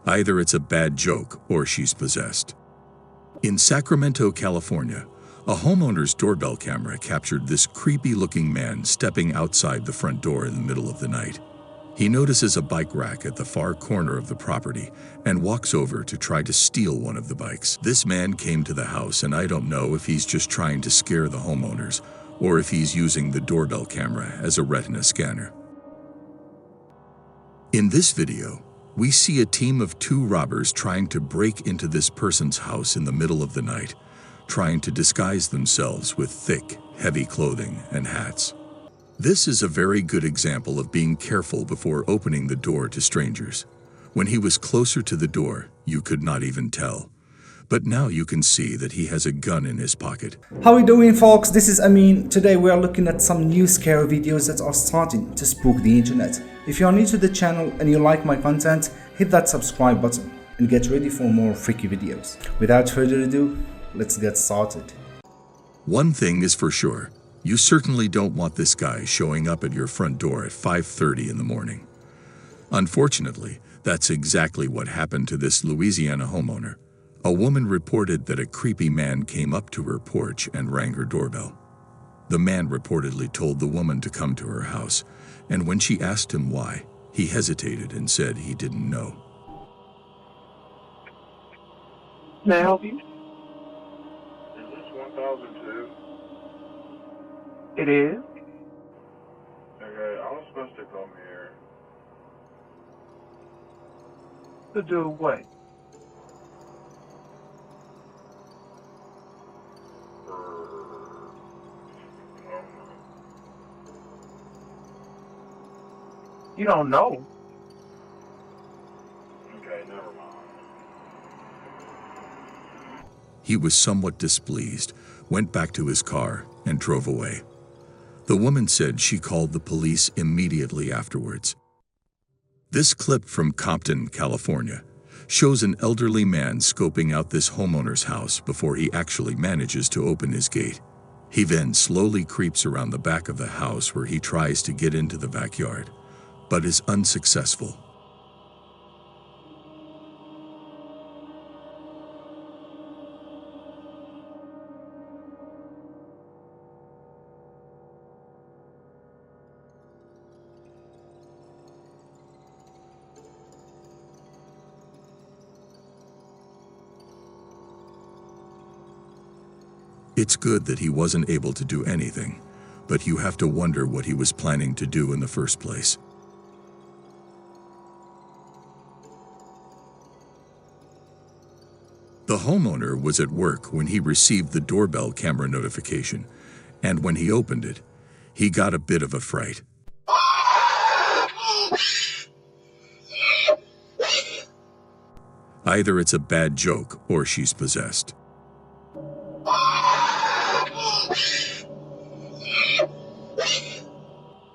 Either it's a bad joke or she's possessed. In Sacramento, California, a homeowner's doorbell camera captured this creepy-looking man stepping outside the front door in the middle of the night. He notices a bike rack at the far corner of the property and walks over to try to steal one of the bikes. This man came to the house, and I don't know if he's just trying to scare the homeowners or if he's using the doorbell camera as a retina scanner. In this video, we see a team of 2 robbers trying to break into this person's house in the middle of the night, trying to disguise themselves with thick, heavy clothing and hats. This is a very good example of being careful before opening the door to strangers. When he was closer to the door, you could not even tell. But now you can see that he has a gun in his pocket. How are you doing, folks? This is Amin. Today we are looking at some new scary videos that are starting to spook the internet. If you are new to the channel and you like my content, hit that subscribe button and get ready for more freaky videos. Without further ado, let's get started. One thing is for sure, you certainly don't want this guy showing up at your front door at 5:30 in the morning. Unfortunately, that's exactly what happened to this Louisiana homeowner. A woman reported that a creepy man came up to her porch and rang her doorbell. The man reportedly told the woman to come to her house, and when she asked him why, he hesitated and said he didn't know. May I help you? Is this 1002? It is. Okay, I was supposed to come here. To do what? You don't know. Okay, never mind. He was somewhat displeased, went back to his car, and drove away. The woman said she called the police immediately afterwards. This clip from Compton, California, shows an elderly man scoping out this homeowner's house before he actually manages to open his gate. He then slowly creeps around the back of the house where he tries to get into the backyard, but is unsuccessful. It's good that he wasn't able to do anything, but you have to wonder what he was planning to do in the first place. The homeowner was at work when he received the doorbell camera notification, and when he opened it, he got a bit of a fright. Either it's a bad joke or she's possessed.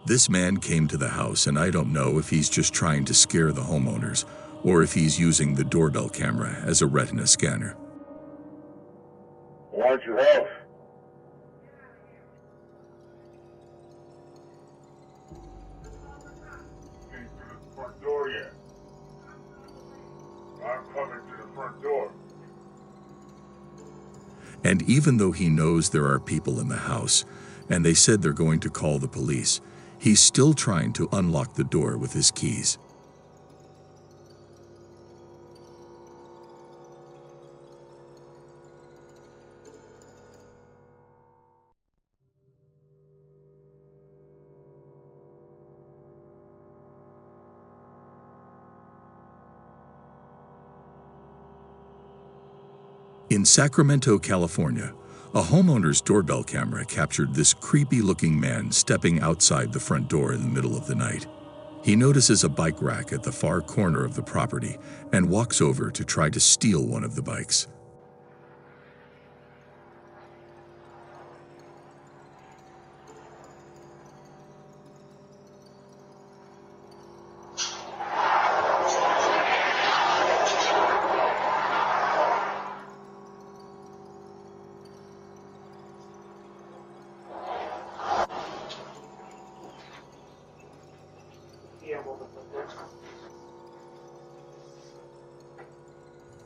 This man came to the house, and I don't know if he's just trying to scare the homeowners or if he's using the doorbell camera as a retina scanner. Why'd you have? Came to the front door yet? I'm coming to the front door. And even though he knows there are people in the house, and they said they're going to call the police, he's still trying to unlock the door with his keys. In Sacramento, California, a homeowner's doorbell camera captured this creepy-looking man stepping outside the front door in the middle of the night. He notices a bike rack at the far corner of the property and walks over to try to steal one of the bikes.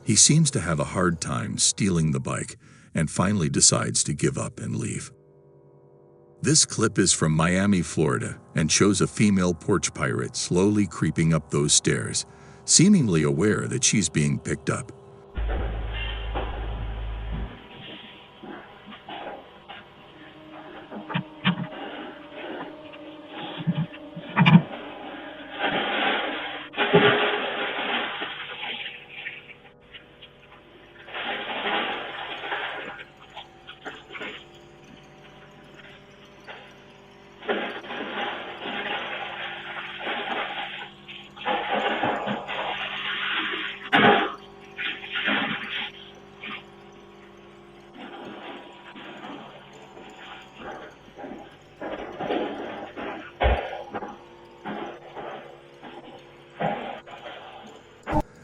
He seems to have a hard time stealing the bike and finally decides to give up and leave. This clip is from Miami, Florida, and shows a female porch pirate slowly creeping up those stairs, seemingly aware that she's being picked up.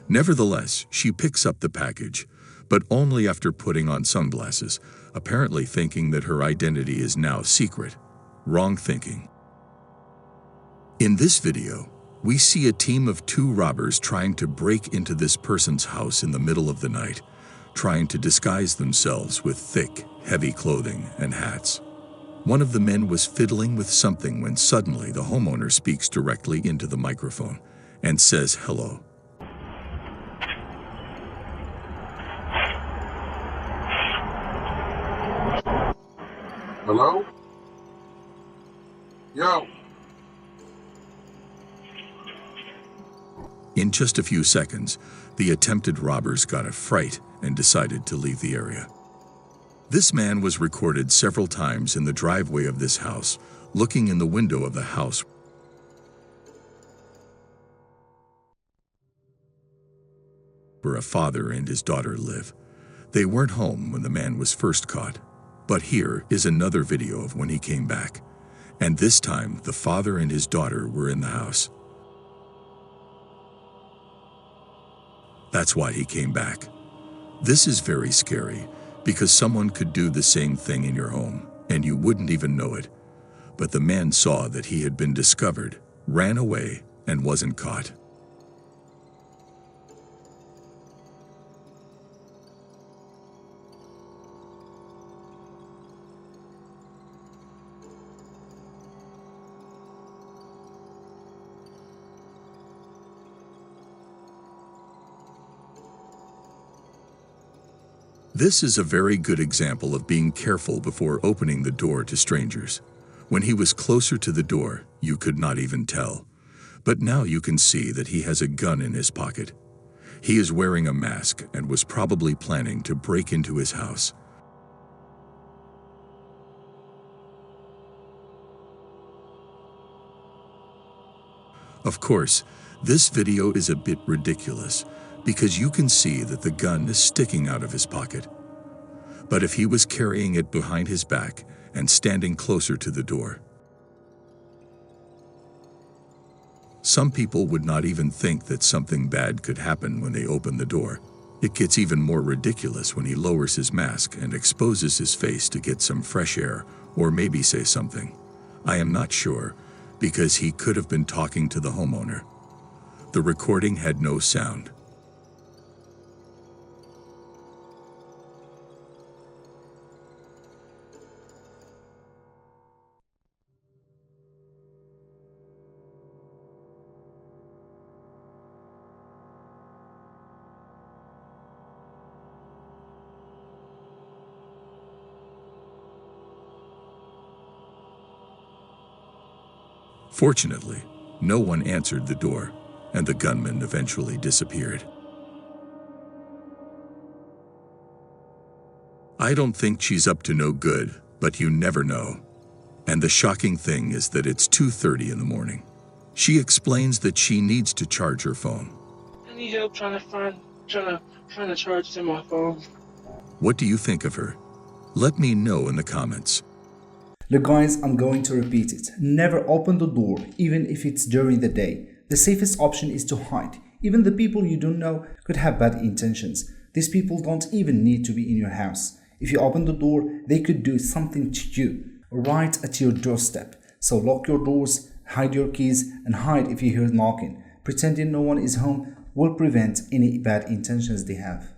Nevertheless, she picks up the package, but only after putting on sunglasses, apparently thinking that her identity is now secret. Wrong thinking. In this video, we see a team of 2 robbers trying to break into this person's house in the middle of the night, trying to disguise themselves with thick, heavy clothing and hats. One of the men was fiddling with something when suddenly the homeowner speaks directly into the microphone and says hello. Hello? Yo. In just a few seconds, the attempted robbers got a fright and decided to leave the area. This man was recorded several times in the driveway of this house, looking in the window of the house where a father and his daughter live. They weren't home when the man was first caught. But here is another video of when he came back, and this time the father and his daughter were in the house. That's why he came back. This is very scary, because someone could do the same thing in your home, and you wouldn't even know it. But the man saw that he had been discovered, ran away, and wasn't caught. This is a very good example of being careful before opening the door to strangers. When he was closer to the door, you could not even tell. But now you can see that he has a gun in his pocket. He is wearing a mask and was probably planning to break into his house. Of course, this video is a bit ridiculous, because you can see that the gun is sticking out of his pocket. But if he was carrying it behind his back and standing closer to the door, some people would not even think that something bad could happen when they open the door. It gets even more ridiculous when he lowers his mask and exposes his face to get some fresh air or maybe say something. I am not sure, because he could have been talking to the homeowner. The recording had no sound. Fortunately, no one answered the door, and the gunman eventually disappeared. I don't think she's up to no good, but you never know. And the shocking thing is that it's 2:30 in the morning. She explains that she needs to charge her phone. I need help trying to charge to my phone. What do you think of her? Let me know in the comments. Look guys, I'm going to repeat it. Never open the door, even if it's during the day. The safest option is to hide. Even the people you don't know could have bad intentions. These people don't even need to be in your house. If you open the door, they could do something to you right at your doorstep. So lock your doors Hide your keys and hide if you hear knocking. Pretending no one is home will prevent any bad intentions they have.